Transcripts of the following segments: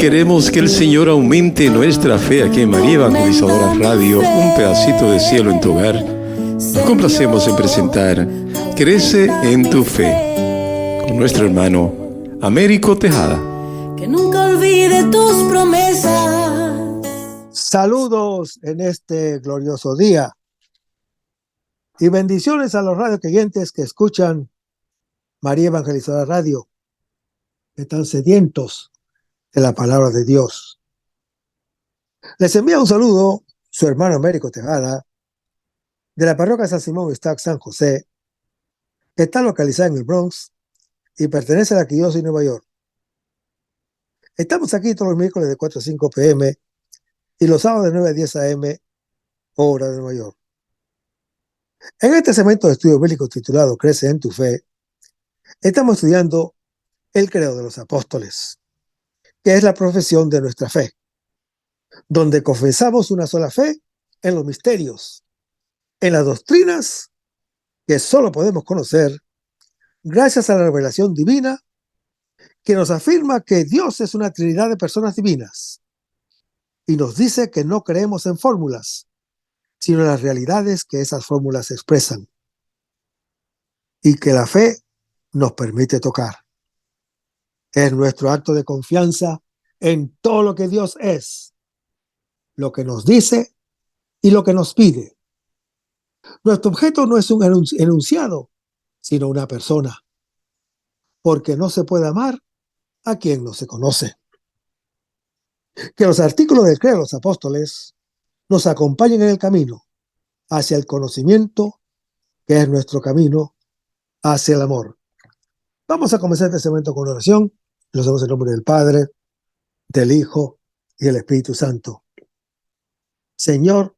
Queremos que el Señor aumente nuestra fe aquí en María Evangelizadora Radio, un pedacito de cielo en tu hogar. Nos complacemos en presentar Crece en tu fe con nuestro hermano Américo Tejada. Que nunca olvide tus promesas. Saludos en este glorioso día y bendiciones a los radioqueyentes que escuchan María Evangelizadora Radio, que están sedientos de la palabra de Dios. Les envía un saludo su hermano Américo Tejada, de la parroquia San Simón Stack San José, que está localizada en el Bronx y pertenece a la Arquidiócesis de Nueva York. Estamos aquí todos los miércoles de 4 a 5 p.m. y los sábados de 9 a 10 a.m. hora de Nueva York. En este segmento de estudio bíblico titulado Crece en tu fe, estamos estudiando el credo de los apóstoles, que es la profesión de nuestra fe, donde confesamos una sola fe en los misterios, en las doctrinas que solo podemos conocer gracias a la revelación divina que nos afirma que Dios es una trinidad de personas divinas y nos dice que no creemos en fórmulas, sino en las realidades que esas fórmulas expresan, y que la fe nos permite tocar. Es nuestro acto de confianza en todo lo que Dios es, lo que nos dice y lo que nos pide. Nuestro objeto no es un enunciado, sino una persona, porque no se puede amar a quien no se conoce. Que los artículos del credo de los apóstoles nos acompañen en el camino hacia el conocimiento, que es nuestro camino hacia el amor. Vamos a comenzar este segmento con oración. Lo hacemos en nombre del Padre, del Hijo y del Espíritu Santo. Señor,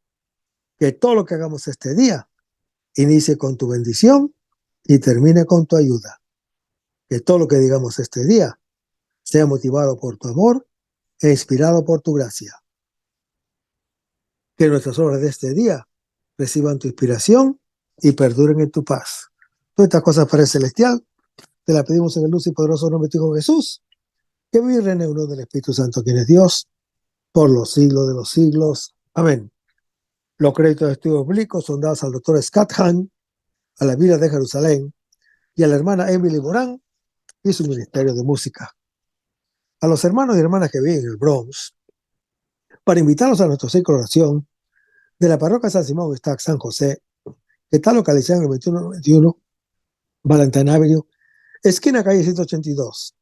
que todo lo que hagamos este día inicie con tu bendición y termine con tu ayuda. Que todo lo que digamos este día sea motivado por tu amor e inspirado por tu gracia. Que nuestras obras de este día reciban tu inspiración y perduren en tu paz. Todas estas cosas, Padre Celestial, te las pedimos en el luz y poderoso nombre de tu Hijo Jesús, que vive y reina en uno del Espíritu Santo, quien es Dios, por los siglos de los siglos. Amén. Los créditos de estudios bíblicos son dados al doctor Scott Hahn, a la Biblia de Jerusalén y a la hermana Emily Morán y su ministerio de música. A los hermanos y hermanas que viven en el Bronx, para invitarlos a nuestro ciclo de oración de la parroquia San Simón Stack San José, que está localizada en el 2191 Valentine Avenue, esquina calle 182,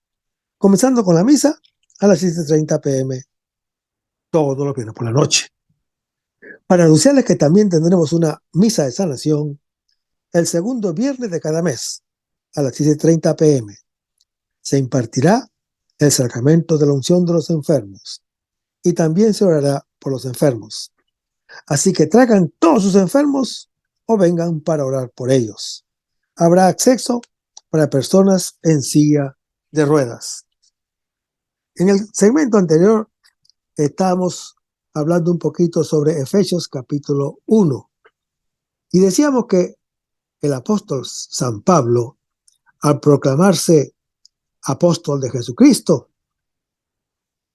comenzando con la misa a las 7:30 p.m. todos los viernes por la noche. Para anunciarles que también tendremos una misa de sanación el segundo viernes de cada mes a las 7:30 p.m. Se impartirá el sacramento de la unción de los enfermos y también se orará por los enfermos. Así que traigan todos sus enfermos o vengan para orar por ellos. Habrá acceso para personas en silla de ruedas. En el segmento anterior estábamos hablando un poquito sobre Efesios capítulo 1 y decíamos que el apóstol San Pablo, al proclamarse apóstol de Jesucristo,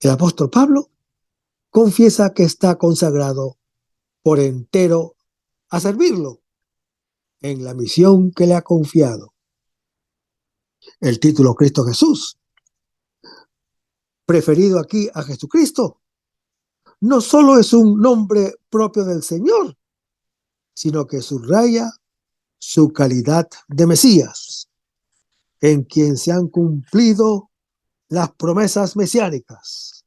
el apóstol Pablo confiesa que está consagrado por entero a servirlo en la misión que le ha confiado. El título Cristo Jesús, preferido aquí a Jesucristo, no solo es un nombre propio del Señor, sino que subraya su calidad de Mesías, en quien se han cumplido las promesas mesiánicas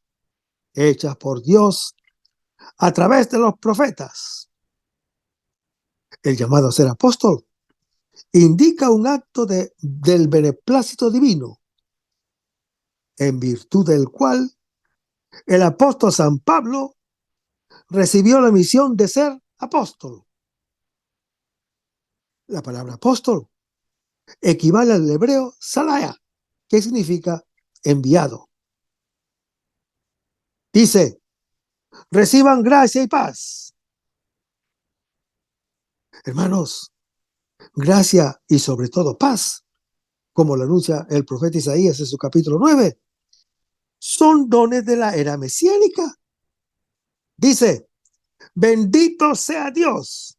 hechas por Dios a través de los profetas. El llamado a ser apóstol indica un acto del beneplácito divino, en virtud del cual el apóstol San Pablo recibió la misión de ser apóstol. La palabra apóstol equivale al hebreo salaya, que significa enviado. Dice, reciban gracia y paz. Hermanos, gracia y sobre todo paz, como lo anuncia el profeta Isaías en su capítulo 9, son dones de la era mesiánica. Dice, bendito sea Dios.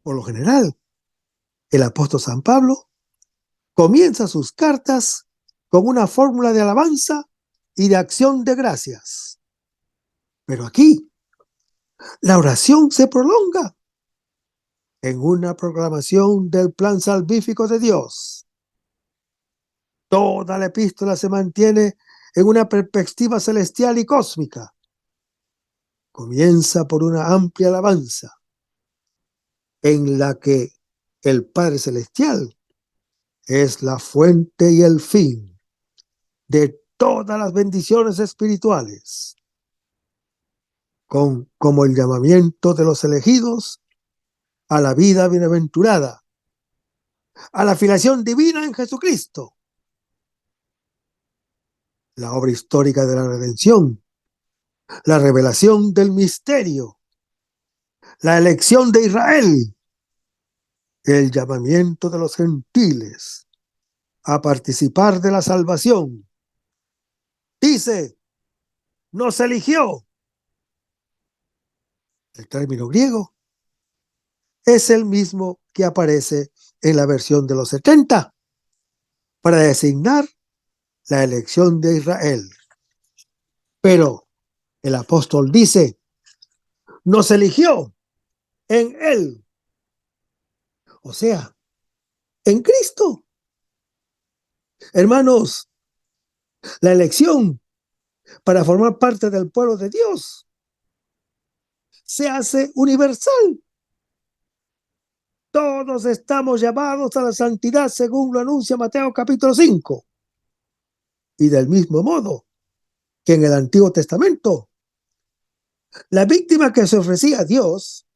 Por lo general, el apóstol San Pablo comienza sus cartas con una fórmula de alabanza y de acción de gracias. Pero aquí, la oración se prolonga en una proclamación del plan salvífico de Dios. Toda la epístola se mantiene en una perspectiva celestial y cósmica. Comienza por una amplia alabanza en la que el Padre Celestial es la fuente y el fin de todas las bendiciones espirituales, como el llamamiento de los elegidos a la vida bienaventurada, a la filiación divina en Jesucristo, la obra histórica de la redención, la revelación del misterio, la elección de Israel, el llamamiento de los gentiles a participar de la salvación. Dice, nos eligió. El término griego es el mismo que aparece en la versión de los 70 para designar la elección de Israel. Pero el apóstol dice, nos eligió en Él, o sea, en Cristo. Hermanos, la elección para formar parte del pueblo de Dios se hace universal. Todos estamos llamados a la santidad según lo anuncia Mateo capítulo 5. Y del mismo modo que en el Antiguo Testamento, la víctima que se ofrecía a Dios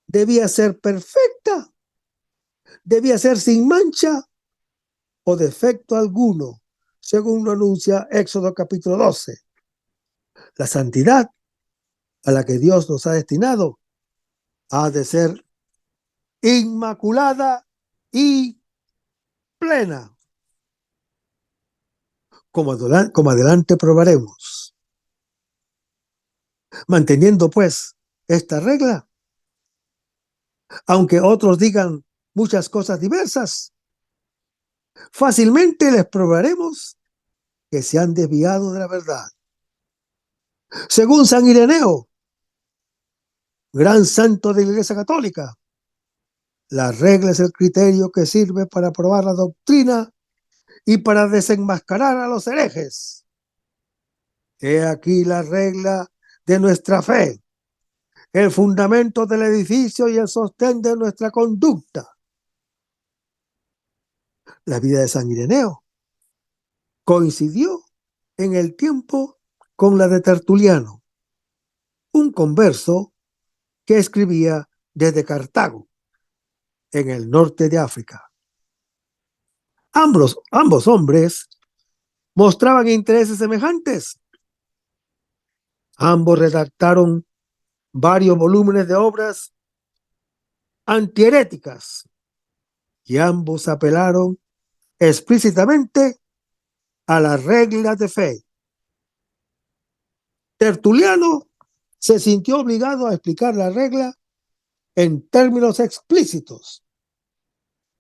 debía ser perfecta, debía ser sin mancha o defecto alguno, según lo anuncia Éxodo capítulo 12. La santidad a la que Dios nos ha destinado ha de ser inmaculada y plena, como adelante probaremos. Manteniendo pues esta regla, aunque otros digan muchas cosas diversas, fácilmente les probaremos que se han desviado de la verdad. Según San Ireneo, gran santo de la Iglesia Católica, la regla es el criterio que sirve para probar la doctrina y para desenmascarar a los herejes. He aquí la regla de nuestra fe, el fundamento del edificio y el sostén de nuestra conducta. La vida de San Ireneo coincidió en el tiempo con la de Tertuliano, un converso que escribía desde Cartago, en el norte de África. Ambos hombres mostraban intereses semejantes. Ambos redactaron varios volúmenes de obras antiheréticas y ambos apelaron explícitamente a las reglas de fe. Tertuliano se sintió obligado a explicar la regla en términos explícitos,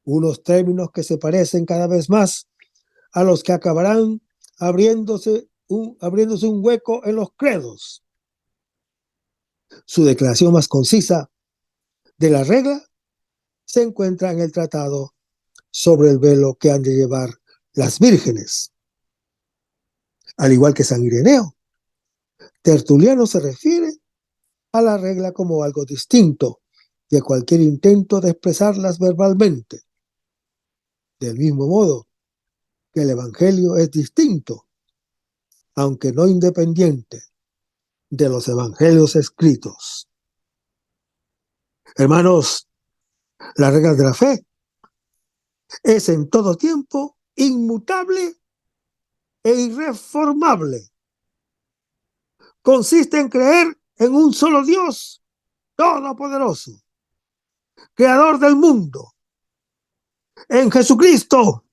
unos términos que se parecen cada vez más a los que acabarán abriéndose un hueco en los credos. Su declaración más concisa de la regla se encuentra en el tratado sobre el velo que han de llevar las vírgenes. Al igual que San Ireneo, Tertuliano se refiere a la regla como algo distinto de cualquier intento de expresarlas verbalmente. Del mismo modo que el Evangelio es distinto, aunque no independiente, de los evangelios escritos. Hermanos, la regla de la fe es en todo tiempo inmutable e irreformable. Consiste en creer en un solo Dios todopoderoso, creador del mundo, en Jesucristo,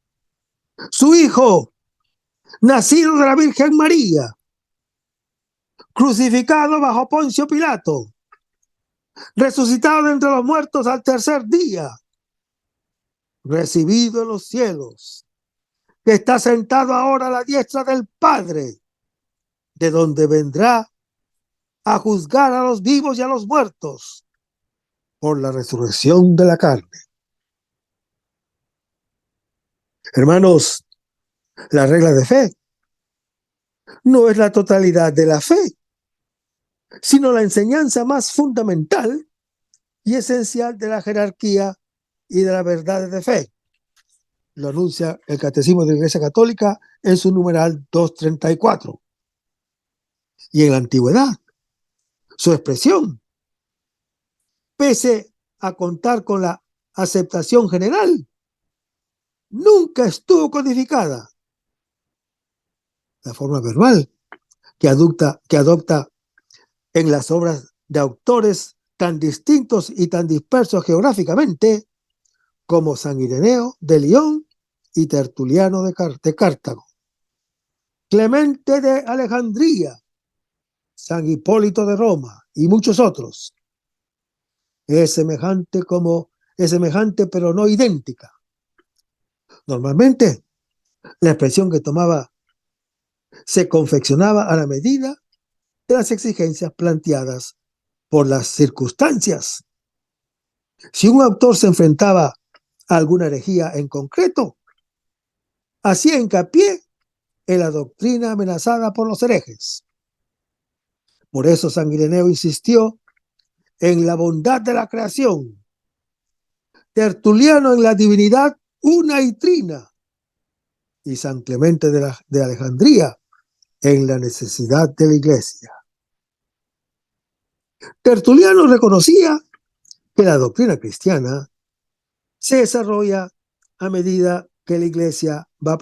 su Hijo, nacido de la Virgen María, crucificado bajo Poncio Pilato, resucitado de entre los muertos al tercer día, recibido en los cielos, que está sentado ahora a la diestra del Padre, de donde vendrá a juzgar a los vivos y a los muertos por la resurrección de la carne. Hermanos, la regla de fe no es la totalidad de la fe, sino la enseñanza más fundamental y esencial de la jerarquía y de la verdad de fe. Lo anuncia el Catecismo de la Iglesia Católica en su numeral 234. Y en la antigüedad, su expresión, pese a contar con la aceptación general, nunca estuvo codificada. La forma verbal que adopta en las obras de autores tan distintos y tan dispersos geográficamente como San Ireneo de León y Tertuliano de Cartago, Clemente de Alejandría, San Hipólito de Roma y muchos otros. Es semejante pero no idéntica. Normalmente, la expresión que tomaba se confeccionaba a la medida de las exigencias planteadas por las circunstancias. Si un autor se enfrentaba a alguna herejía en concreto, hacía hincapié en la doctrina amenazada por los herejes. Por eso San Ireneo insistió en la bondad de la creación, Tertuliano en la divinidad una y trina, y San Clemente de Alejandría en la necesidad de la Iglesia. Tertuliano reconocía que la doctrina cristiana se desarrolla a medida que la Iglesia va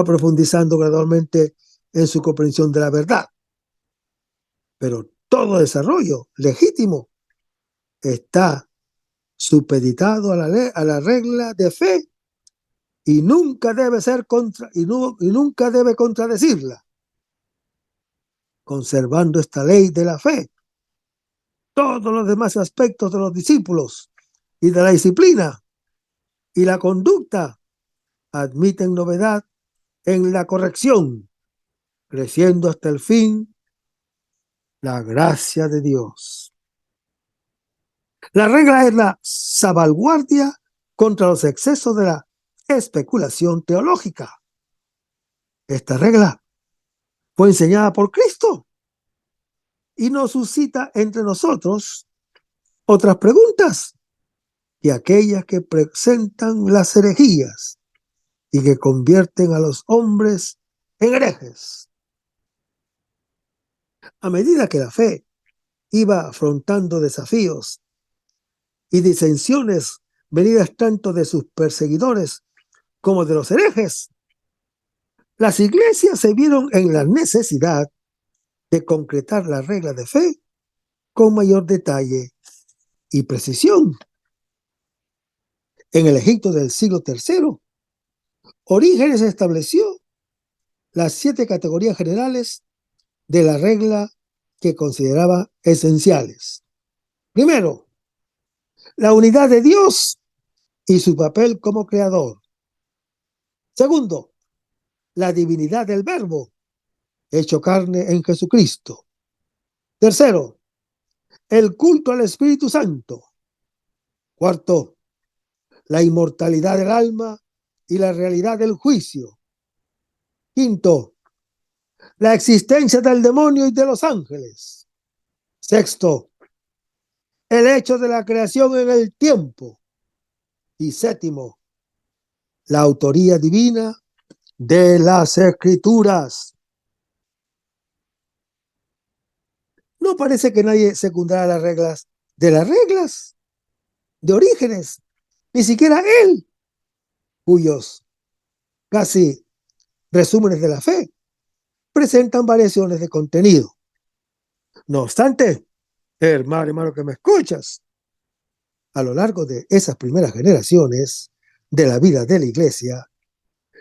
profundizando gradualmente en su comprensión de la verdad. Pero todo desarrollo legítimo está supeditado a la regla de fe y nunca debe contradecirla. Conservando esta ley de la fe, todos los demás aspectos de los discípulos y de la disciplina y la conducta admiten novedad en la corrección, creciendo hasta el fin la gracia de Dios. La regla es la salvaguardia contra los excesos de la especulación teológica. Esta regla fue enseñada por Cristo y nos suscita entre nosotros otras preguntas y aquellas que presentan las herejías y que convierten a los hombres en herejes. A medida que la fe iba afrontando desafíos y disensiones venidas tanto de sus perseguidores como de los herejes, las iglesias se vieron en la necesidad de concretar la regla de fe con mayor detalle y precisión. En el Egipto del siglo III, Orígenes estableció las 7 categorías generales de la regla que consideraba esenciales. Primero, la unidad de Dios y su papel como creador. Segundo, la divinidad del Verbo, hecho carne en Jesucristo. Tercero, el culto al Espíritu Santo. Cuarto, la inmortalidad del alma y la realidad del juicio. Quinto, la existencia del demonio y de los ángeles. Sexto, el hecho de la creación en el tiempo. Y séptimo, la autoría divina de las Escrituras. No parece que nadie secundara las reglas de Orígenes, ni siquiera él, cuyos casi resúmenes de la fe presentan variaciones de contenido. No obstante, hermano que me escuchas, a lo largo de esas primeras generaciones de la vida de la Iglesia,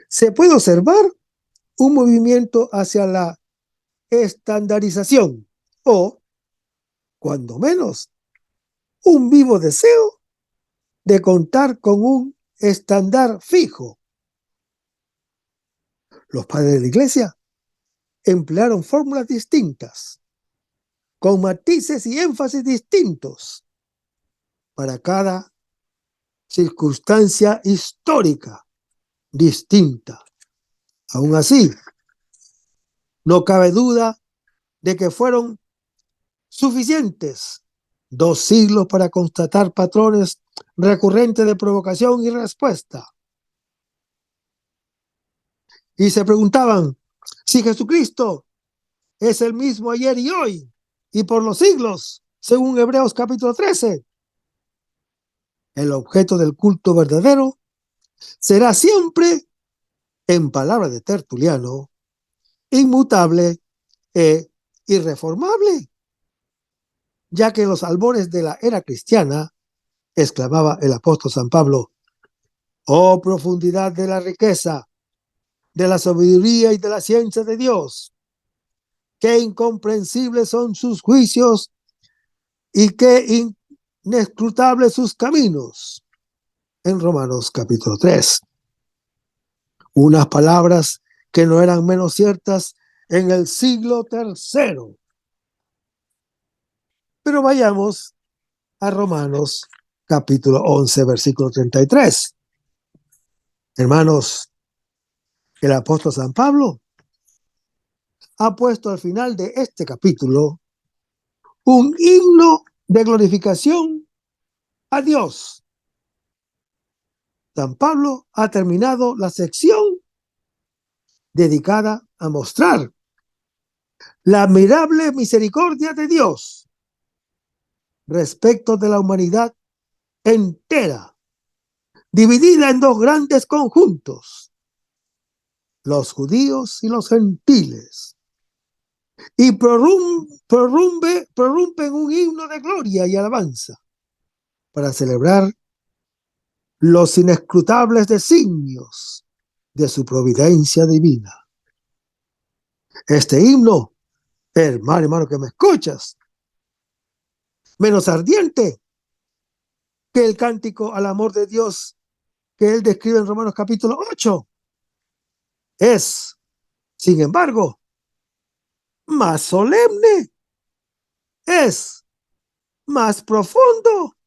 se puede observar un movimiento hacia la estandarización o, cuando menos, un vivo deseo de contar con un estándar fijo. Los padres de la Iglesia emplearon fórmulas distintas, con matices y énfasis distintos para cada circunstancia histórica distinta. Aún así, no cabe duda de que fueron suficientes 2 siglos para constatar patrones recurrentes de provocación y respuesta. Y se preguntaban si Jesucristo es el mismo ayer y hoy y por los siglos, según Hebreos capítulo 13. El objeto del culto verdadero será siempre, en palabras de Tertuliano, inmutable e irreformable, ya que en los albores de la era cristiana, exclamaba el apóstol San Pablo, oh profundidad de la riqueza, de la sabiduría y de la ciencia de Dios, qué incomprensibles son sus juicios y qué inescrutables sus caminos, en Romanos capítulo 3. Unas palabras que no eran menos ciertas en el siglo III. Pero vayamos a Romanos capítulo 11, versículo 33. Hermanos, el apóstol San Pablo ha puesto al final de este capítulo un himno de glorificación a Dios. San Pablo ha terminado la sección dedicada a mostrar la admirable misericordia de Dios respecto de la humanidad entera, dividida en 2 grandes conjuntos, los judíos y los gentiles, y prorrumpen un himno de gloria y alabanza para celebrar los inescrutables designios de su providencia divina. Este himno, hermano que me escuchas, menos ardiente que el cántico al amor de Dios que él describe en Romanos capítulo 8, es, sin embargo, más solemne, es más profundo,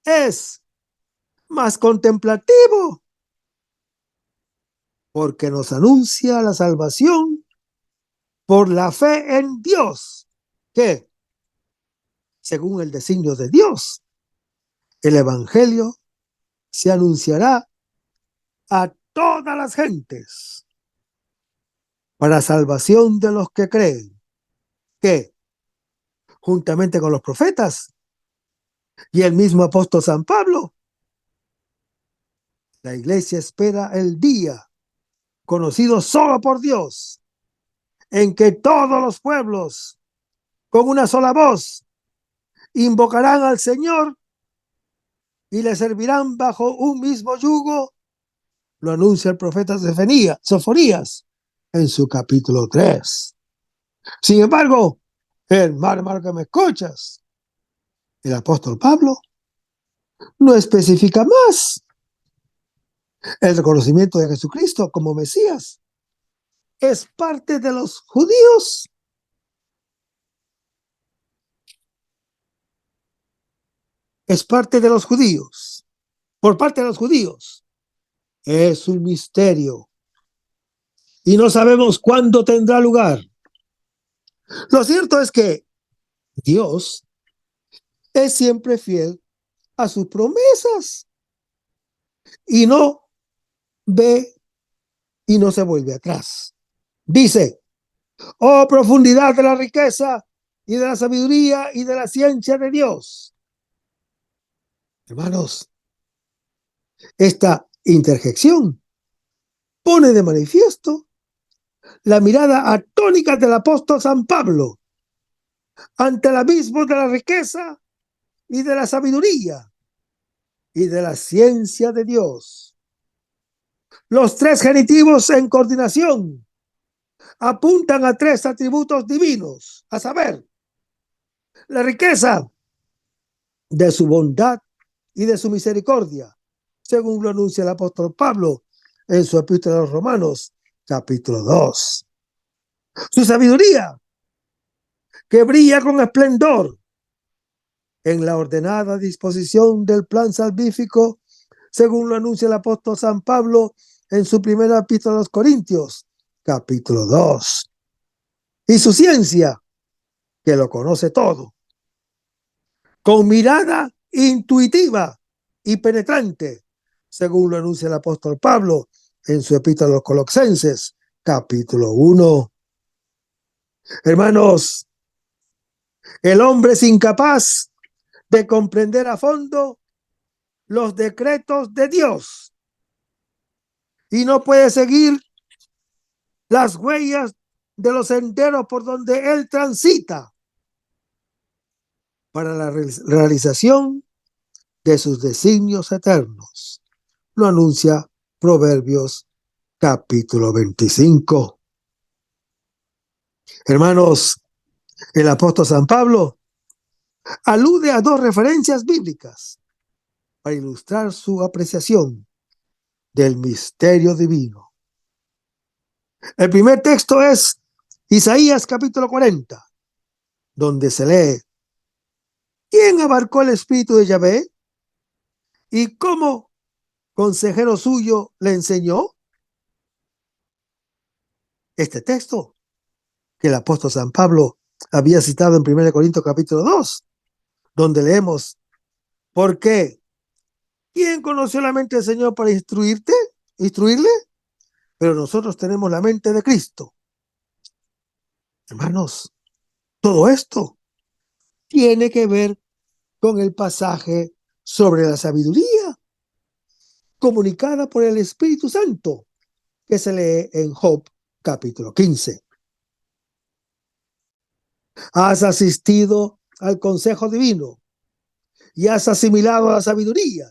es más contemplativo, porque nos anuncia la salvación por la fe en Dios, que, según el designio de Dios, el evangelio se anunciará a todas las gentes para salvación de los que creen, que, juntamente con los profetas y el mismo apóstol San Pablo, la iglesia espera el día conocido solo por Dios, en que todos los pueblos, con una sola voz, invocarán al Señor y le servirán bajo un mismo yugo. Lo anuncia el profeta Sofonías en su capítulo 3. Sin embargo, hermano que me escuchas, el apóstol Pablo no especifica más. El reconocimiento de Jesucristo como Mesías es parte de los judíos. Es parte de los judíos. Por parte de los judíos. Es un misterio. Y no sabemos cuándo tendrá lugar. Lo cierto es que Dios es siempre fiel a sus promesas y no ve y no se vuelve atrás. Dice, oh profundidad de la riqueza y de la sabiduría y de la ciencia de Dios. Hermanos, esta interjección pone de manifiesto la mirada atónica del apóstol San Pablo ante el abismo de la riqueza y de la sabiduría y de la ciencia de Dios. Los 3 genitivos en coordinación apuntan a tres atributos divinos, a saber, la riqueza de su bondad y de su misericordia, según lo anuncia el apóstol Pablo en su epístola a los Romanos, capítulo 2. Su sabiduría, que brilla con esplendor en la ordenada disposición del plan salvífico, según lo anuncia el apóstol San Pablo en su primera epístola a los Corintios, capítulo 2. Y su ciencia, que lo conoce todo, con mirada intuitiva y penetrante, según lo anuncia el apóstol Pablo en su epístola a los Colosenses, capítulo 1. Hermanos, el hombre es incapaz de comprender a fondo los decretos de Dios y no puede seguir las huellas de los senderos por donde Él transita para la realización de sus designios eternos. Lo anuncia Proverbios capítulo 25. Hermanos, el apóstol San Pablo alude a dos referencias bíblicas para ilustrar su apreciación del misterio divino. El primer texto es Isaías capítulo 40, donde se lee: ¿quién abarcó el espíritu de Yahvé? ¿Y cómo consejero suyo le enseñó? Este texto que el apóstol San Pablo había citado en 1 Corintios capítulo 2, donde leemos: ¿por qué? ¿Quién conoció la mente del Señor para instruirle? Pero nosotros tenemos la mente de Cristo. Hermanos, todo esto tiene que ver con el pasaje sobre la sabiduría comunicada por el Espíritu Santo que se lee en Job capítulo 15. Has asistido al consejo divino y has asimilado la sabiduría.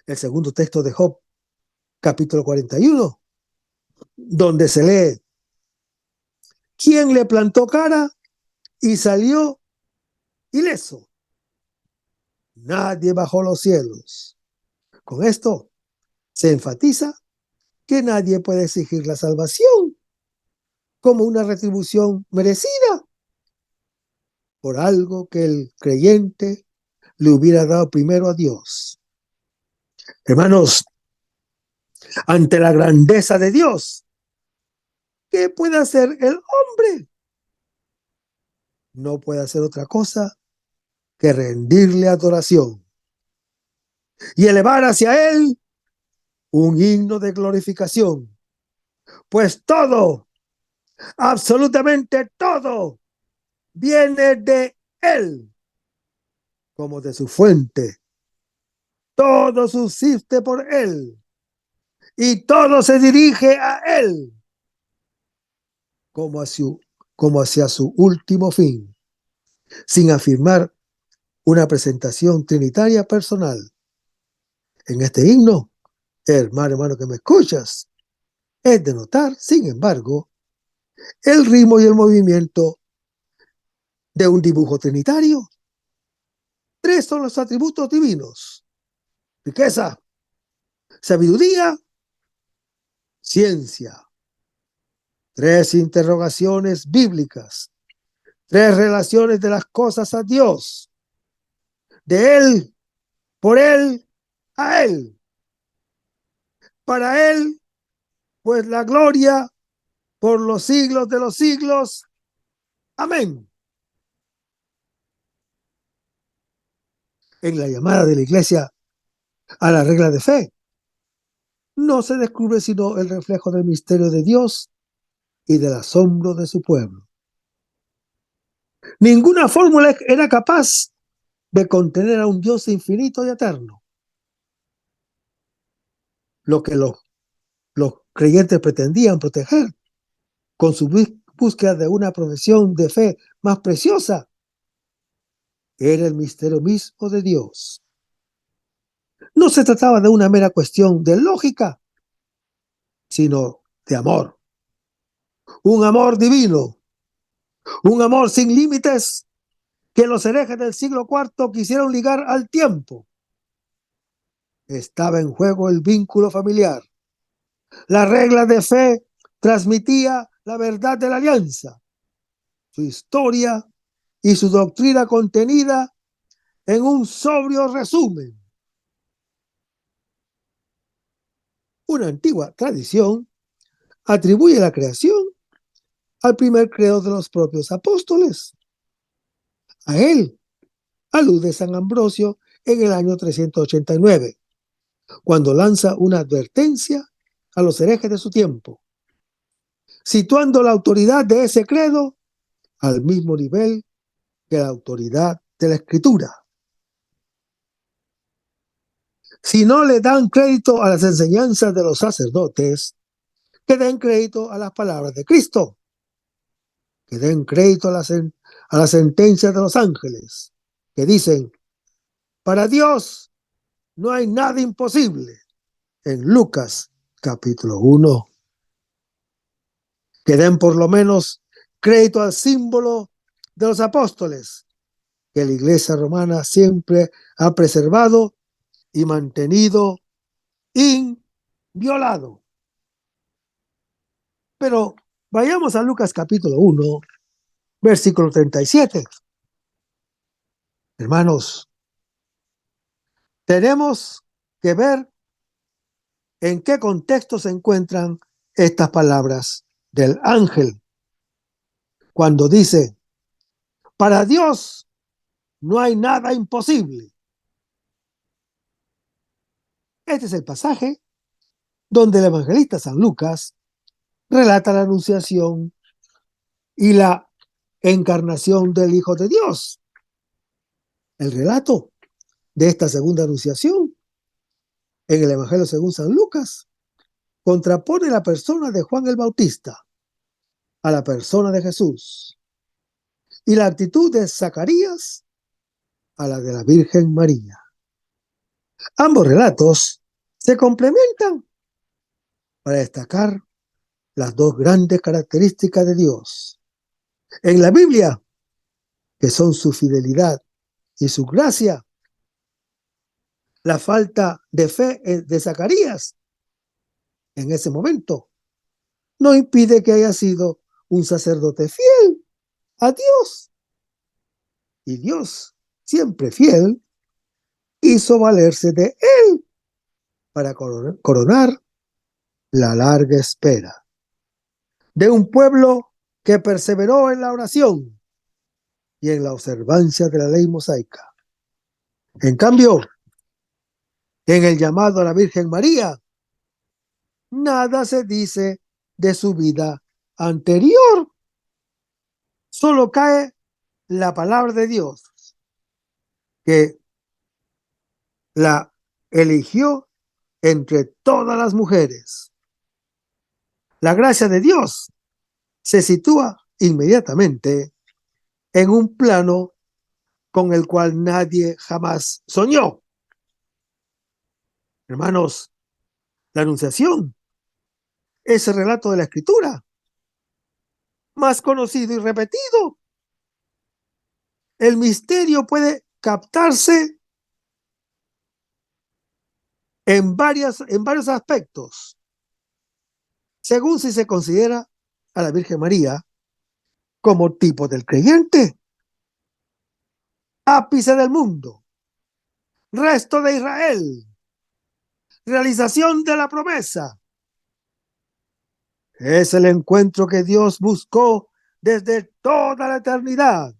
El segundo texto de Job capítulo 41, donde se lee: ¿quién le plantó cara y salió ileso? Nadie bajo los cielos. Con esto se enfatiza que nadie puede exigir la salvación como una retribución merecida por algo que el creyente le hubiera dado primero a Dios. Hermanos, ante la grandeza de Dios, ¿qué puede hacer el hombre? No puede hacer otra cosa que rendirle adoración y elevar hacia Él un himno de glorificación, pues todo, absolutamente todo, viene de Él, como de su fuente. Todo subsiste por Él y todo se dirige a Él como hacia su último fin, sin afirmar una presentación trinitaria personal. En este himno, hermano que me escuchas, es de notar, sin embargo, el ritmo y el movimiento de un dibujo trinitario. Tres son los atributos divinos: riqueza, sabiduría, ciencia. Tres interrogaciones bíblicas, tres relaciones de las cosas a Dios, de Él, por Él, a Él. Para Él, pues la gloria por los siglos de los siglos. Amén. En la llamada de la Iglesia a la regla de fe, no se descubre sino el reflejo del misterio de Dios y del asombro de su pueblo. Ninguna fórmula era capaz de contener a un Dios infinito y eterno. Lo que los creyentes pretendían proteger con su búsqueda de una profesión de fe más preciosa era el misterio mismo de Dios. No se trataba de una mera cuestión de lógica, sino de amor. Un amor divino, un amor sin límites que los herejes del siglo IV quisieron ligar al tiempo. Estaba en juego el vínculo familiar. La regla de fe transmitía la verdad de la alianza, su historia y su doctrina contenida en un sobrio resumen. Una antigua tradición atribuye la creación al primer credo de los propios apóstoles. A él alude San Ambrosio en el año 389, cuando lanza una advertencia a los herejes de su tiempo, situando la autoridad de ese credo al mismo nivel que la autoridad de la Escritura. Si no le dan crédito a las enseñanzas de los sacerdotes, que den crédito a las palabras de Cristo, que den crédito a las sentencias de los ángeles, que dicen, para Dios no hay nada imposible, en Lucas capítulo 1. Que den por lo menos crédito al símbolo de los apóstoles, que la Iglesia romana siempre ha preservado y mantenido inviolado. Pero vayamos a Lucas capítulo 1, versículo 37. Hermanos, tenemos que ver en qué contexto se encuentran estas palabras del ángel, cuando dice, para Dios no hay nada imposible. Este es el pasaje donde el evangelista San Lucas relata la anunciación y la encarnación del Hijo de Dios. El relato de esta segunda anunciación en el Evangelio según San Lucas contrapone la persona de Juan el Bautista a la persona de Jesús y la actitud de Zacarías a la de la Virgen María. Ambos relatos se complementan para destacar las dos grandes características de Dios en la Biblia, que son su fidelidad y su gracia. La falta de fe de Zacarías en ese momento no impide que haya sido un sacerdote fiel a Dios. Y Dios, siempre fiel, hizo valerse de él para coronar la larga espera de un pueblo que perseveró en la oración y en la observancia de la ley mosaica. En cambio, en el llamado a la Virgen María, nada se dice de su vida anterior. Solo cae la palabra de Dios, que la eligió entre todas las mujeres. La gracia de Dios se sitúa inmediatamente en un plano con el cual nadie jamás soñó. Hermanos, la Anunciación, ese relato de la Escritura, más conocido y repetido. El misterio puede captarse en varios aspectos, según si se considera a la Virgen María como tipo del creyente, ápice del mundo, resto de Israel, realización de la promesa. Es el encuentro que Dios buscó desde toda la eternidad,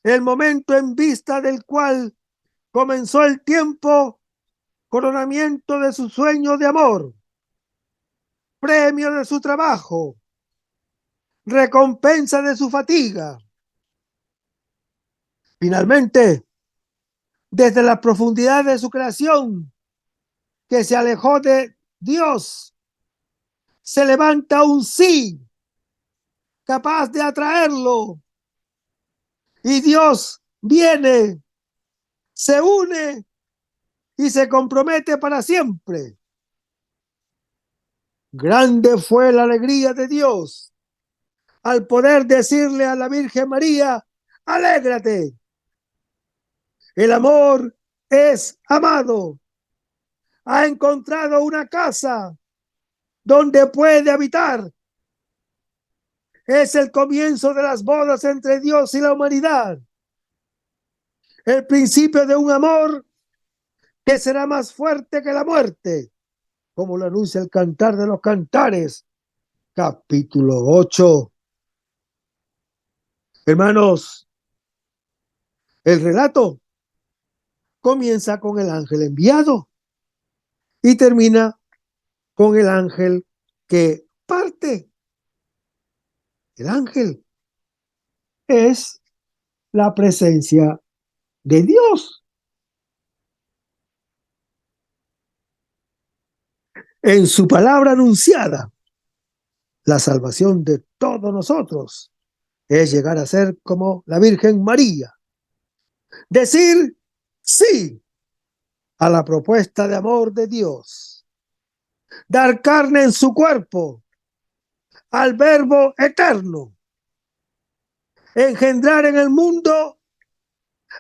el momento en vista del cual comenzó el tiempo, coronamiento de su sueño de amor, premio de su trabajo, recompensa de su fatiga. Finalmente, desde la profundidad de su creación, que se alejó de Dios, se levanta un sí capaz de atraerlo. Y Dios viene, se une y se compromete para siempre. Grande fue la alegría de Dios al poder decirle a la Virgen María, alégrate. El amor es amado. Ha encontrado una casa donde puede habitar. Es el comienzo de las bodas entre Dios y la humanidad. El principio de un amor que será más fuerte que la muerte, como lo anuncia el Cantar de los Cantares, capítulo 8. Hermanos, el relato comienza con el ángel enviado y termina con el ángel que parte. El ángel es la presencia de Dios. En su palabra anunciada, la salvación de todos nosotros es llegar a ser como la Virgen María. Decir sí a la propuesta de amor de Dios. Dar carne en su cuerpo al Verbo eterno. Engendrar en el mundo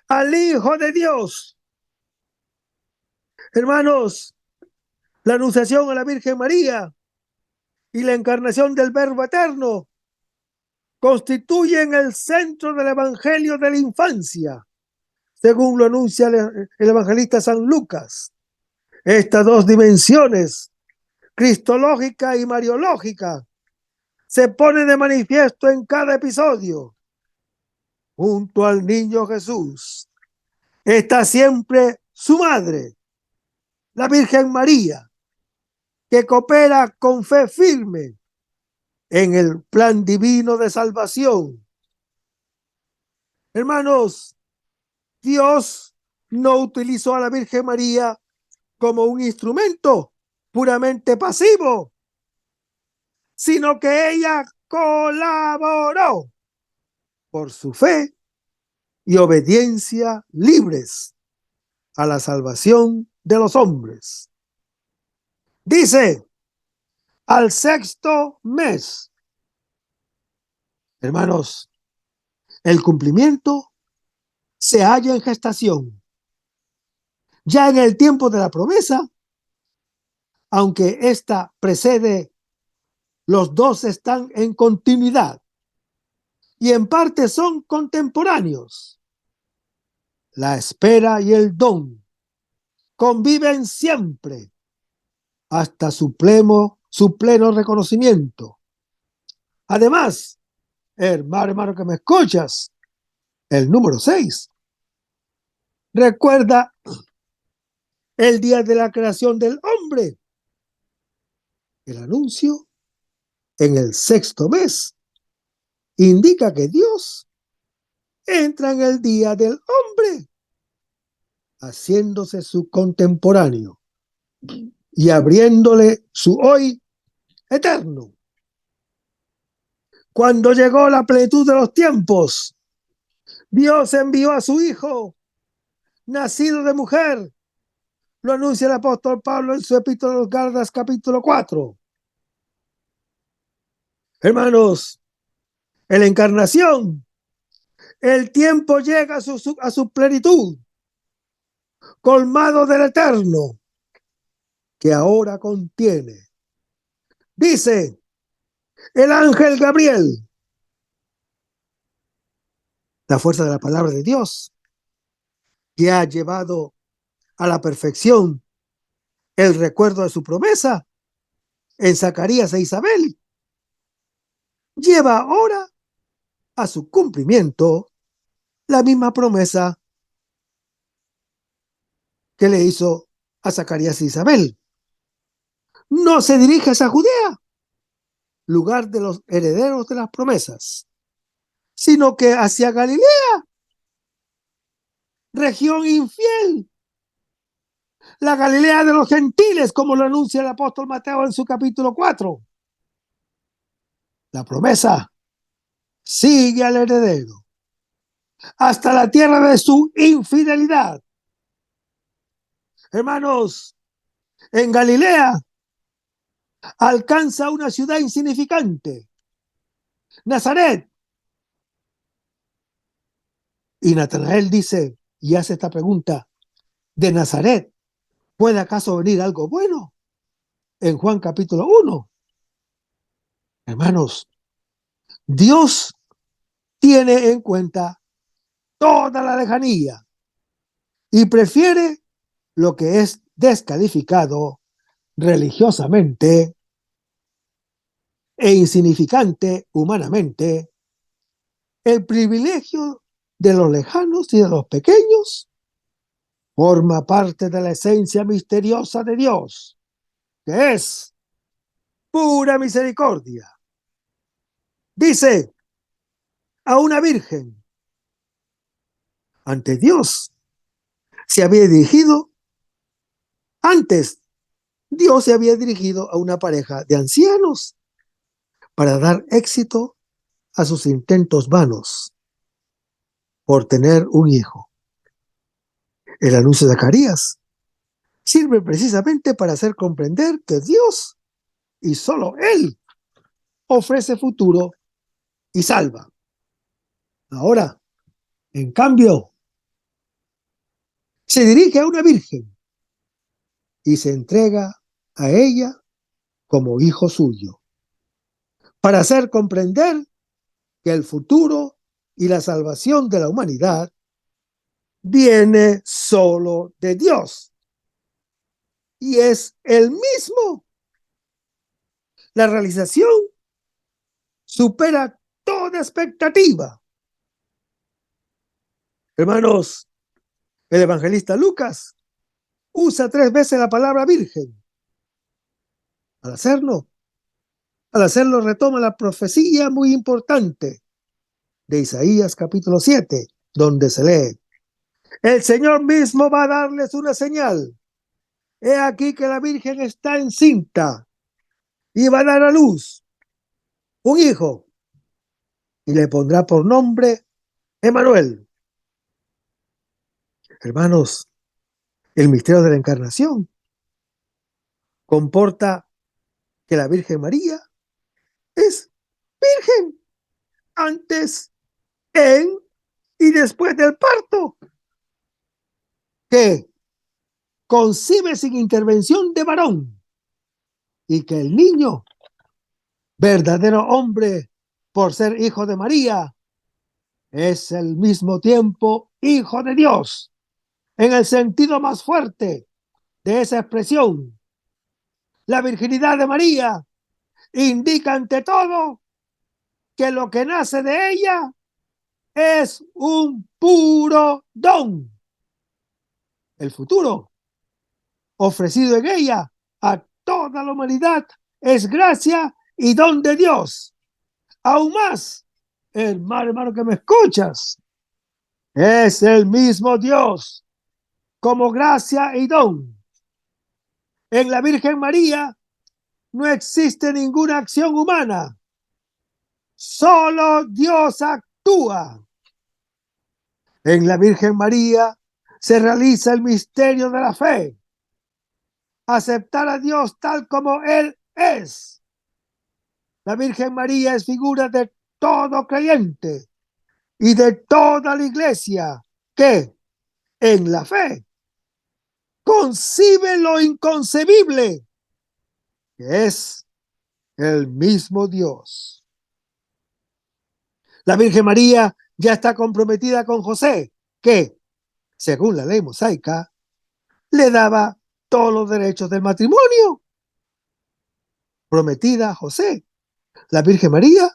al Hijo de Dios. Hermanos, la anunciación a la Virgen María y la encarnación del Verbo eterno constituyen el centro del Evangelio de la infancia, según lo anuncia el evangelista San Lucas. Estas dos dimensiones, cristológica y mariológica, se ponen de manifiesto en cada episodio. Junto al niño Jesús está siempre su madre, la Virgen María, que coopera con fe firme en el plan divino de salvación. Hermanos, Dios no utilizó a la Virgen María como un instrumento puramente pasivo, sino que ella colaboró por su fe y obediencia libres a la salvación de los hombres. Dice, al sexto mes. Hermanos, el cumplimiento se halla en gestación. Ya en el tiempo de la promesa, aunque esta precede, los dos están en continuidad y en parte son contemporáneos. La espera y el don conviven siempre hasta su pleno reconocimiento. Además, hermano que me escuchas, el número 6 recuerda el día de la creación del hombre. El anuncio en el sexto mes indica que Dios entra en el día del hombre, haciéndose su contemporáneo y abriéndole su hoy eterno. Cuando llegó la plenitud de los tiempos, Dios envió a su Hijo, nacido de mujer. Lo anuncia el apóstol Pablo en su epístola a los Gálatas, capítulo 4. Hermanos, en la encarnación, el tiempo llega a su plenitud, colmado del eterno, que ahora contiene. Dice el ángel Gabriel, la fuerza de la palabra de Dios, que ha llevado a la perfección el recuerdo de su promesa en Zacarías e Isabel, lleva ahora a su cumplimiento la misma promesa que le hizo a Zacarías e Isabel. No se dirige hacia Judea, lugar de los herederos de las promesas, sino que hacia Galilea, región infiel, la Galilea de los gentiles, como lo anuncia el apóstol Mateo en su capítulo 4. La promesa sigue al heredero hasta la tierra de su infidelidad. Hermanos, en Galilea alcanza una ciudad insignificante, Nazaret. Y Natanael dice y hace esta pregunta: ¿de Nazaret puede acaso venir algo bueno? En Juan capítulo 1. Hermanos, Dios tiene en cuenta toda la lejanía y prefiere lo que es descalificado religiosamente e insignificante humanamente. El privilegio de los lejanos y de los pequeños forma parte de la esencia misteriosa de Dios, que es pura misericordia. Dice: a una virgen ante Dios se había dirigido, antes Dios se había dirigido a una pareja de ancianos para dar éxito a sus intentos vanos por tener un hijo. El anuncio de Zacarías sirve precisamente para hacer comprender que Dios, y solo Él, ofrece futuro y salva. Ahora, en cambio, se dirige a una virgen y se entrega a ella como hijo suyo, para hacer comprender que el futuro y la salvación de la humanidad viene solo de Dios y es Él mismo. La realización supera toda expectativa. Hermanos, el evangelista Lucas usa 3 veces la palabra virgen. Al hacerlo retoma la profecía muy importante de Isaías capítulo 7, donde se lee: el Señor mismo va a darles una señal. He aquí que la Virgen está encinta y va a dar a luz un hijo y le pondrá por nombre Emmanuel. Hermanos, el misterio de la encarnación comporta que la Virgen María es virgen antes, en y después del parto, que concibe sin intervención de varón y que el niño, verdadero hombre por ser hijo de María, es al mismo tiempo hijo de Dios, en el sentido más fuerte de esa expresión. La virginidad de María indica ante todo que lo que nace de ella es un puro don. El futuro ofrecido en ella a toda la humanidad es gracia y don de Dios. Aún más, hermano que me escuchas, es el mismo Dios como gracia y don. En la Virgen María no existe ninguna acción humana, solo Dios actúa. En la Virgen María se realiza el misterio de la fe, aceptar a Dios tal como Él es. La Virgen María es figura de todo creyente y de toda la iglesia que, en la fe, concibe lo inconcebible, que es el mismo Dios. La Virgen María ya está comprometida con José, que, según la ley mosaica, le daba todos los derechos del matrimonio. Prometida a José, la Virgen María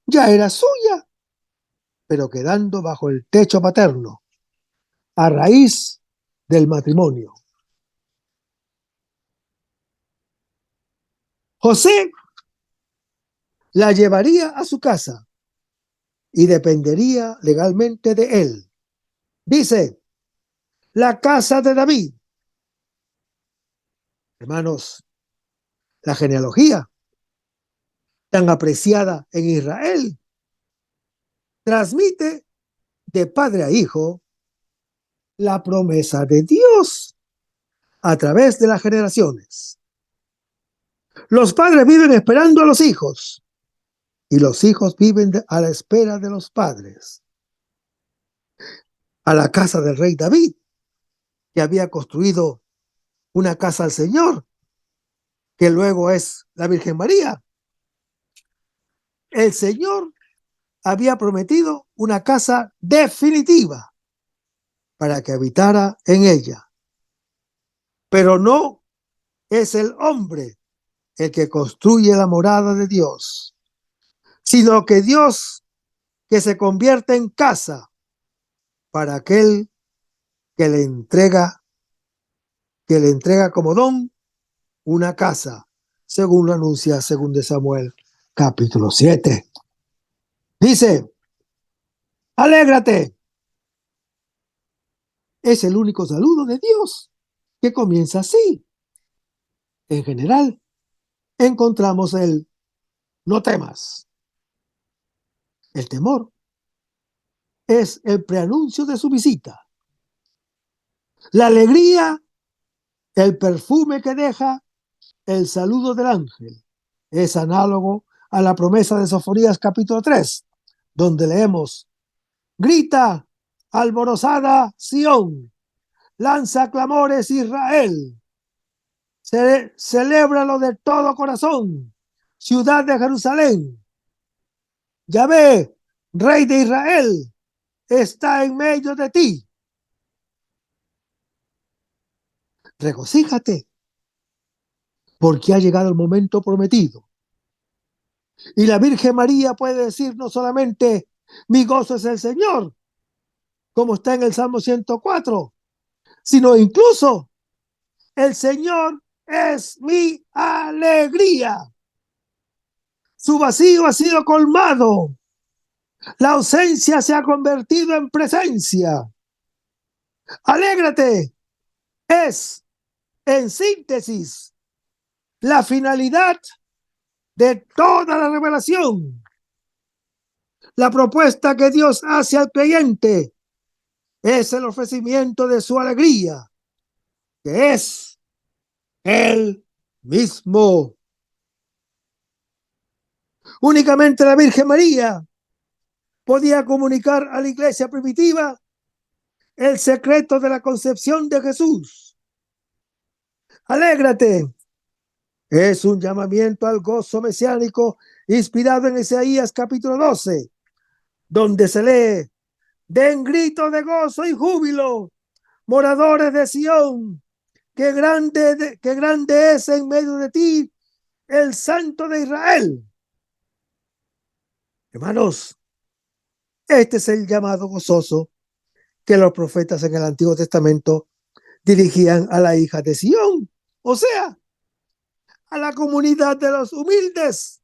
ya era suya, pero quedando bajo el techo paterno, a raíz del matrimonio. José la llevaría a su casa y dependería legalmente de él. Dice: la casa de David. Hermanos, la genealogía tan apreciada en Israel transmite de padre a hijo la promesa de Dios a través de las generaciones. Los padres viven esperando a los hijos y los hijos viven a la espera de los padres. A la casa del rey David, que había construido una casa al Señor, que luego es la Virgen María. El Señor había prometido una casa definitiva para que habitara en ella. Pero no es el hombre el que construye la morada de Dios, sino que Dios que se convierte en casa para aquel que le entrega como don una casa, según lo anuncia 2 Samuel capítulo 7. Dice, alégrate. Es el único saludo de Dios que comienza así. En general, encontramos el no temas. El temor es el preanuncio de su visita. La alegría, el perfume que deja el saludo del ángel, es análogo a la promesa de Sofonías capítulo 3, donde leemos, grita, alborozada Sión, lanza clamores Israel, celébralo de todo corazón, ciudad de Jerusalén. Yahvé, rey de Israel, está en medio de ti. Regocíjate, porque ha llegado el momento prometido. Y la Virgen María puede decir no solamente, mi gozo es el Señor, como está en el Salmo 104, sino incluso, el Señor es mi alegría. Su vacío ha sido colmado. La ausencia se ha convertido en presencia. Alégrate. Es, en síntesis, la finalidad de toda la revelación. La propuesta que Dios hace al creyente es el ofrecimiento de su alegría, que es Él mismo. Únicamente la Virgen María podía comunicar a la iglesia primitiva el secreto de la concepción de Jesús. Alégrate. Es un llamamiento al gozo mesiánico inspirado en Isaías capítulo 12, donde se lee, den grito de gozo y júbilo, moradores de Sión, que grande es en medio de ti el Santo de Israel. Hermanos, este es el llamado gozoso que los profetas en el Antiguo Testamento dirigían a la hija de Sión, o sea, a la comunidad de los humildes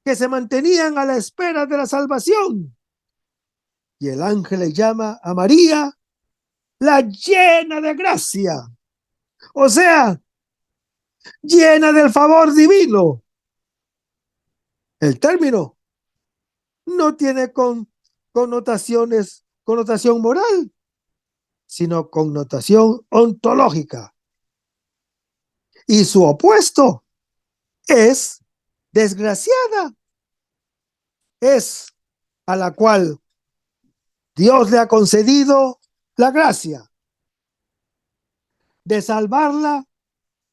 que se mantenían a la espera de la salvación. Y el ángel le llama a María la llena de gracia, o sea, llena del favor divino. El término no tiene connotación moral, sino connotación ontológica. Y su opuesto es desgraciada. Es a la cual Dios le ha concedido la gracia de salvarla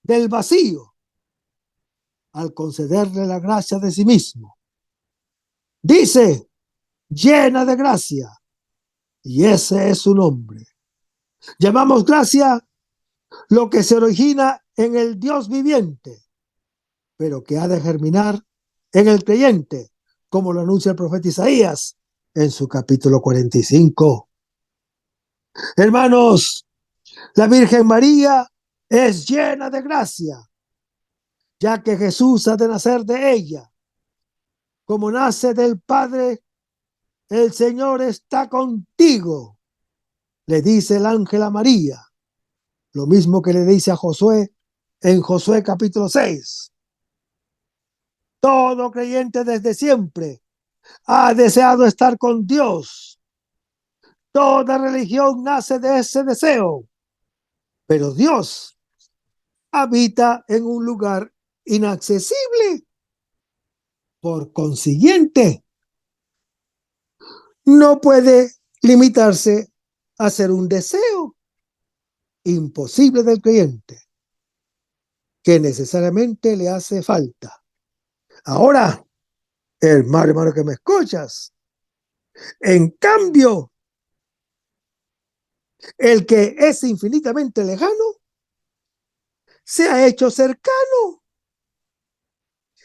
del vacío al concederle la gracia de sí mismo. Dice, llena de gracia, y ese es su nombre. Llamamos gracia lo que se origina en el Dios viviente, pero que ha de germinar en el creyente, como lo anuncia el profeta Isaías en su capítulo 45. Hermanos, la Virgen María es llena de gracia, ya que Jesús ha de nacer de ella. Como nace del Padre, el Señor está contigo, le dice el ángel a María, lo mismo que le dice a Josué en Josué capítulo 6. Todo creyente desde siempre ha deseado estar con Dios. Toda religión nace de ese deseo, pero Dios habita en un lugar inaccesible. Por consiguiente, no puede limitarse a ser un deseo imposible del creyente, que necesariamente le hace falta. Ahora, hermano que me escuchas, en cambio, el que es infinitamente lejano se ha hecho cercano.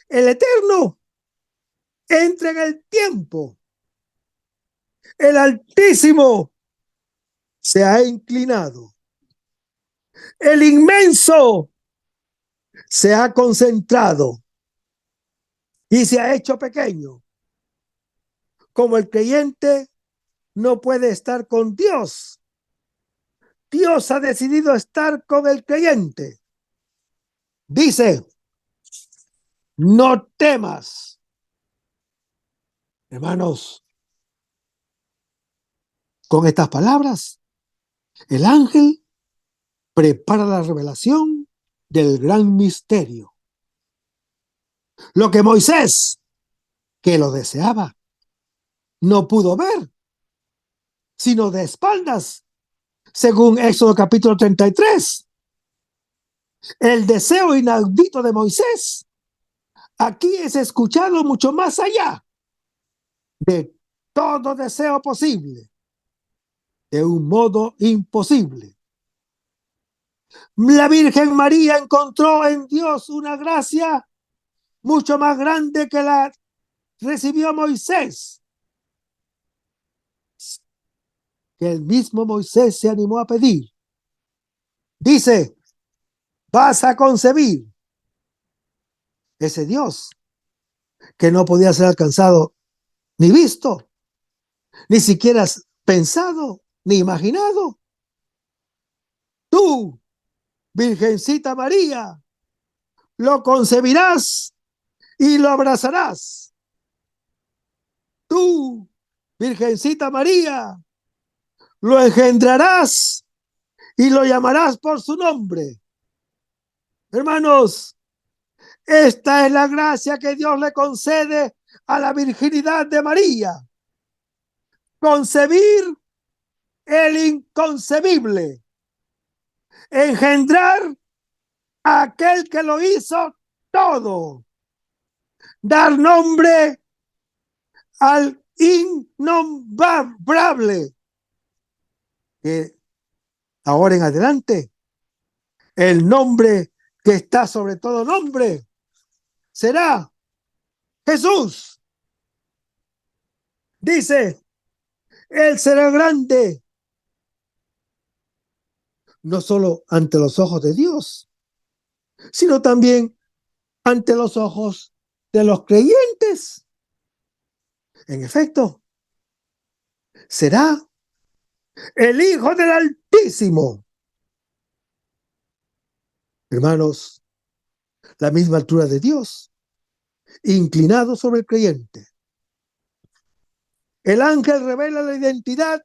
El eterno entra en el tiempo. El Altísimo se ha inclinado. El inmenso se ha concentrado y se ha hecho pequeño. Como el creyente no puede estar con Dios, Dios ha decidido estar con el creyente. Dice, no temas. Hermanos, con estas palabras, el ángel prepara la revelación del gran misterio. Lo que Moisés, que lo deseaba, no pudo ver, sino de espaldas, según Éxodo capítulo 33. El deseo inaudito de Moisés aquí es escuchado mucho más allá de todo deseo posible, de un modo imposible. La Virgen María encontró en Dios una gracia mucho más grande que la recibió Moisés, que el mismo Moisés se animó a pedir. Dice, vas a concebir. Ese Dios que no podía ser alcanzado ni visto, ni siquiera pensado, ni imaginado. Tú, Virgencita María, lo concebirás y lo abrazarás. Tú, Virgencita María, lo engendrarás y lo llamarás por su nombre. Hermanos, esta es la gracia que Dios le concede a la virginidad de María. Concebir el inconcebible. Engendrar a aquel que lo hizo todo. Dar nombre al innombrable. Que ahora en adelante, el nombre que está sobre todo nombre será Jesús. Dice, Él será grande, no solo ante los ojos de Dios, sino también ante los ojos de los creyentes. En efecto, será el Hijo del Altísimo. Hermanos, la misma altura de Dios, inclinado sobre el creyente. El ángel revela la identidad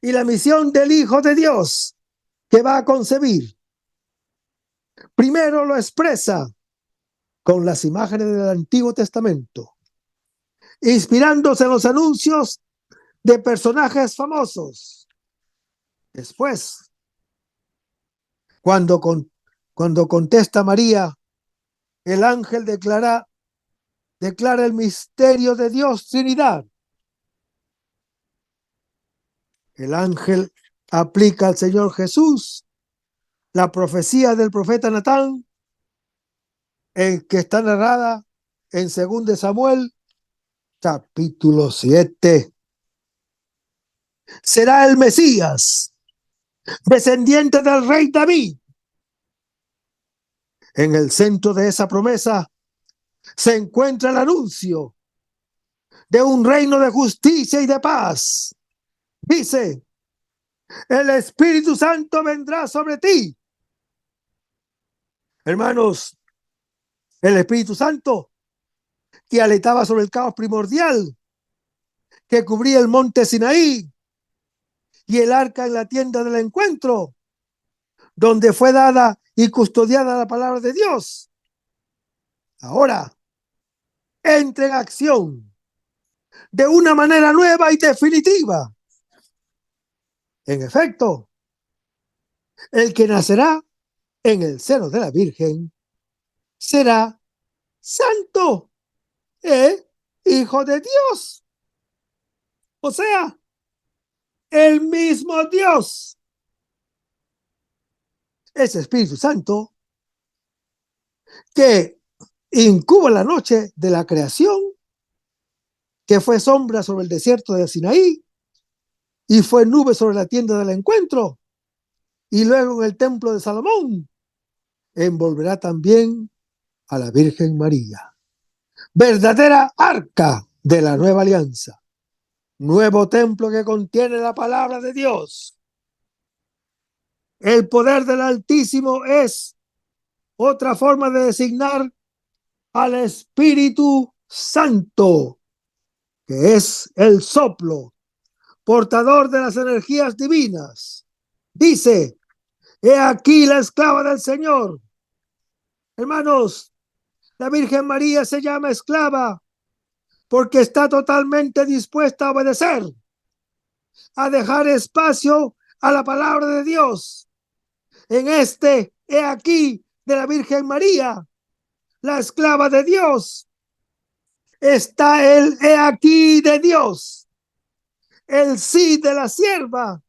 y la misión del Hijo de Dios que va a concebir. Primero lo expresa con las imágenes del Antiguo Testamento, inspirándose en los anuncios de personajes famosos. Después, cuando contesta María, el ángel declara el misterio de Dios Trinidad. El ángel aplica al Señor Jesús la profecía del profeta Natán, que está narrada en 2 Samuel, capítulo 7. Será el Mesías, descendiente del rey David. En el centro de esa promesa se encuentra el anuncio de un reino de justicia y de paz. Dice, el Espíritu Santo vendrá sobre ti. Hermanos, el Espíritu Santo que aletaba sobre el caos primordial, que cubría el monte Sinaí y el arca en la tienda del encuentro, donde fue dada y custodiada la palabra de Dios. Ahora, entre en acción de una manera nueva y definitiva. En efecto, el que nacerá en el seno de la Virgen será santo, hijo de Dios. O sea, el mismo Dios. Ese Espíritu Santo que incuba la noche de la creación, que fue sombra sobre el desierto de Sinaí y fue nube sobre la tienda del encuentro, y luego en el templo de Salomón, envolverá también a la Virgen María, verdadera arca de la nueva alianza, nuevo templo que contiene la palabra de Dios. El poder del Altísimo es otra forma de designar al Espíritu Santo, que es el soplo, portador de las energías divinas. Dice: he aquí la esclava del Señor. Hermanos, la Virgen María se llama esclava porque está totalmente dispuesta a obedecer, a dejar espacio a la palabra de Dios. En este he aquí de la Virgen María, la esclava de Dios, está el he aquí de Dios, el sí de la sierva.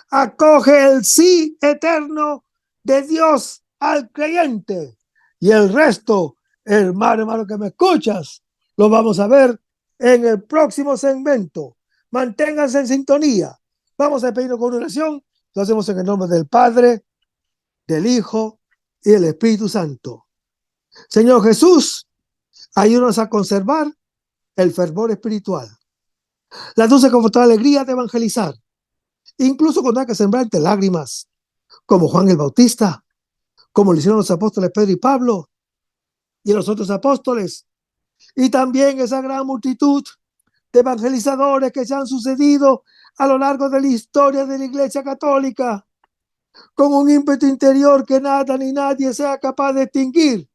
Acoge el sí eterno de Dios al creyente. Y el resto, hermano que me escuchas, lo vamos a ver en el próximo segmento. Manténganse en sintonía. Vamos a pedirnos con oración. Lo hacemos en el nombre del Padre, del Hijo y del Espíritu Santo. Señor Jesús, ayúdanos a conservar el fervor espiritual, la dulce confortable alegría de evangelizar, incluso cuando hay que sembrar entre lágrimas, como Juan el Bautista, como lo hicieron los apóstoles Pedro y Pablo y los otros apóstoles, y también esa gran multitud de evangelizadores que se han sucedido a lo largo de la historia de la Iglesia Católica, con un ímpetu interior que nada ni nadie sea capaz de extinguir.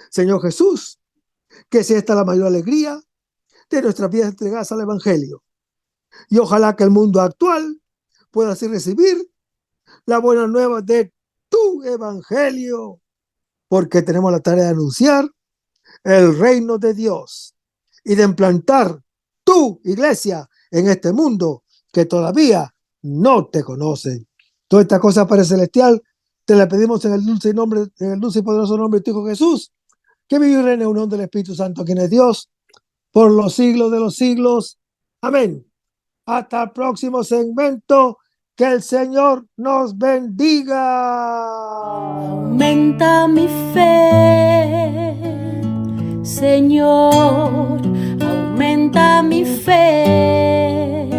Señor Jesús, que sea esta la mayor alegría de nuestras vidas entregadas al Evangelio, y ojalá que el mundo actual pueda así recibir la buena nueva de tu Evangelio, porque tenemos la tarea de anunciar el reino de Dios y de implantar tu iglesia en este mundo que todavía no te conoce. Toda esta cosa, Padre Celestial, te la pedimos en el dulce y poderoso nombre de tu Hijo Jesús, que vive y reina en unión del Espíritu Santo, quien es Dios, por los siglos de los siglos. Amén. Hasta el próximo segmento. Que el Señor nos bendiga. Aumenta mi fe, Señor, aumenta mi fe.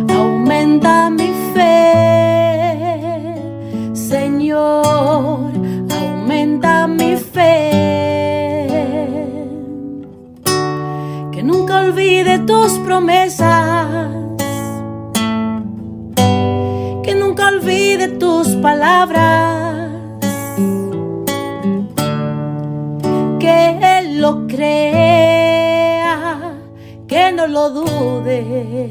Aumenta mi fe, Señor, aumenta mi fe. Que nunca olvide tus promesas, que nunca olvide tus palabras, que Él lo crea, que no lo dude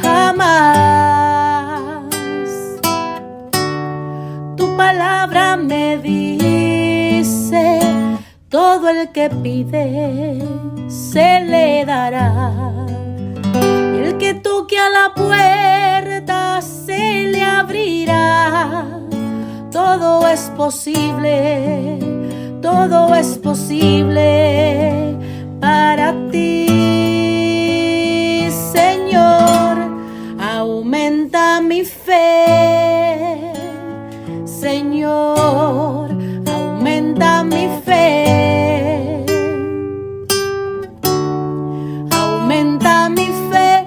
jamás. Tu palabra me dice: todo el que pide se le dará, y el que toque a la puerta se le abrirá. Todo es posible para ti, Señor. Aumenta mi fe, Señor, aumenta mi fe. Aumenta mi fe,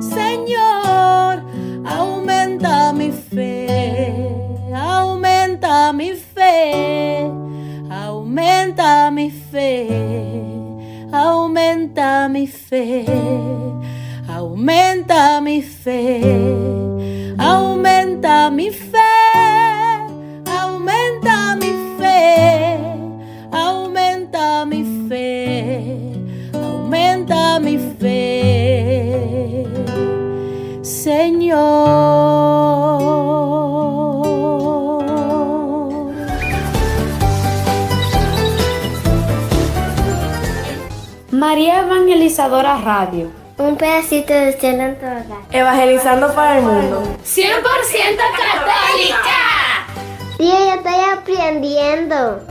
Señor, aumenta mi fe. Aumenta mi fe, aumenta mi fe, aumenta mi fe, aumenta mi fe, aumenta mi fe, mi fe, Señor. María Evangelizadora Radio. Un pedacito de cielo en tu hogar. Evangelizando para el mundo. 100% católica. Sí, yo estoy aprendiendo.